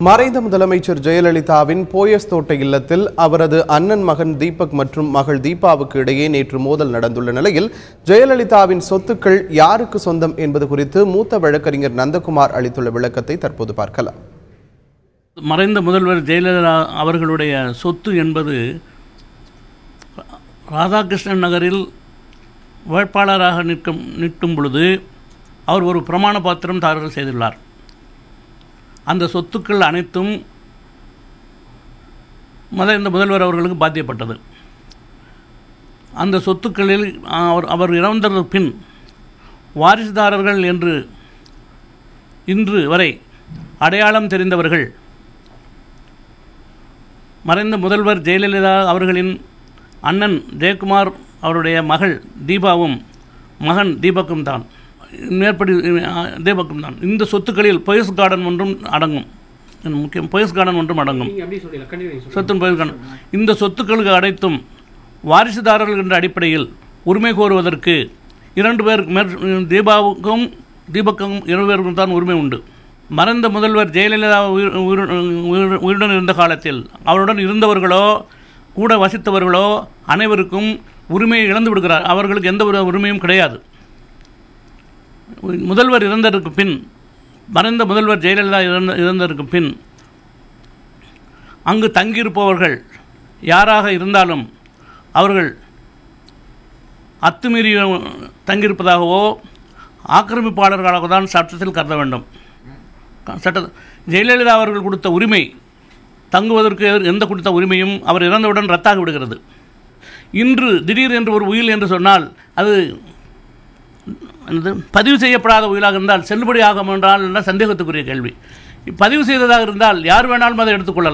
மறைந்த முதலமைச்சர் ஜெயலலிதாவின் போயஸ் தோட்ட இல்லத்தில் அவரது அண்ணன் மகன் தீபக் மற்றும் மகள் தீபாவுக்கு இடையே நேற்று மோதல் நடந்துள்ள நிலையில் ஜெயலலிதாவின் சொத்துக்கள் யாருக்கு சொந்தம் என்பது குறித்து மூத்த வழக்கறிஞர் நந்தகுமார் அளித்துள்ள விளக்கத்தை தற்போது பார்க்கலாம். மறைந்த முதல்வர் ஜெயலலிதா அவர்களுடைய சொத்து என்பது ராதாகிருஷ்ணன் நகரில் வேட்பாளராக நிற்கும் பொழுது அவர் ஒரு பிரமாண பத்திரம் தாக்கல் செய்துள்ளார். அந்த சொத்துக்கள் அனைத்தும் இந்த முதல்வர் அவர்களுக்கு பாத்தியப்பட்டது. அந்த சொத்துக்களில் அவர் இறந்ததற்கு பின் வாரிசுதாரர்கள் என்று இன்று வரை அடையாளம் தெரிந்தவர்கள் மறைந்த முதல்வர் ஜெயலலிதா அவர்களின் அண்ணன் ஜெயக்குமார் அவருடைய மகள் தீபாவும் மகன் தீபக்கும் தான். இந்த சொத்துக்களில் போயஸ் கார்டன் ஒன்றும் அடங்கும். முக்கியம் போயஸ் கார்டன் ஒன்றும் அடங்கும். சொத்து போயஸ் கார்டன். இந்த சொத்துக்களுக்கு அனைத்தும் வாரிசுதாரர்கள் என்ற அடிப்படையில் உரிமை கோருவதற்கு 2 பேருக்கு தீபக்கும் 2 பேருக்கும் தான் உரிமை உண்டு. மறைந்த முதல்வர் ஜெயலலிதா உயிருடன் இருந்த காலத்தில் அவருடன் இருந்தவர்களோ கூட வசித்தவர்களோ அனைவருக்கும் உரிமையை இழந்து விடுகிறார். அவர்களுக்கு எந்த ஒரு உரிமையும் கிடையாது. முதல்வர் இறந்ததற்கு பின் மறைந்த முதல்வர் ஜெயலலிதா இறந்ததற்கு பின் அங்கு தங்கியிருப்பவர்கள் யாராக இருந்தாலும் அவர்கள் அத்துமீறி தங்கியிருப்பதாகவோ ஆக்கிரமிப்பாளர்களாக தான் சட்டத்தில் கருத வேண்டும். ஜெயலலிதா அவர்கள் கொடுத்த உரிமை தங்குவதற்கு எந்த கொடுத்த உரிமையும் அவர் இறந்தவுடன் ரத்தாகி விடுகிறது. இன்று திடீர் என்று ஒரு உயில் என்று சொன்னால் அது பதிவு செய்யப்படாத உயிலாக இருந்தால் செல்லுபடி ஆகும் என்றால் சந்தேகத்துக்குரிய கேள்வி. பதிவு செய்ததாக இருந்தால் யார் வேணாலும் அதை எடுத்துக்கொள்ளலாம்.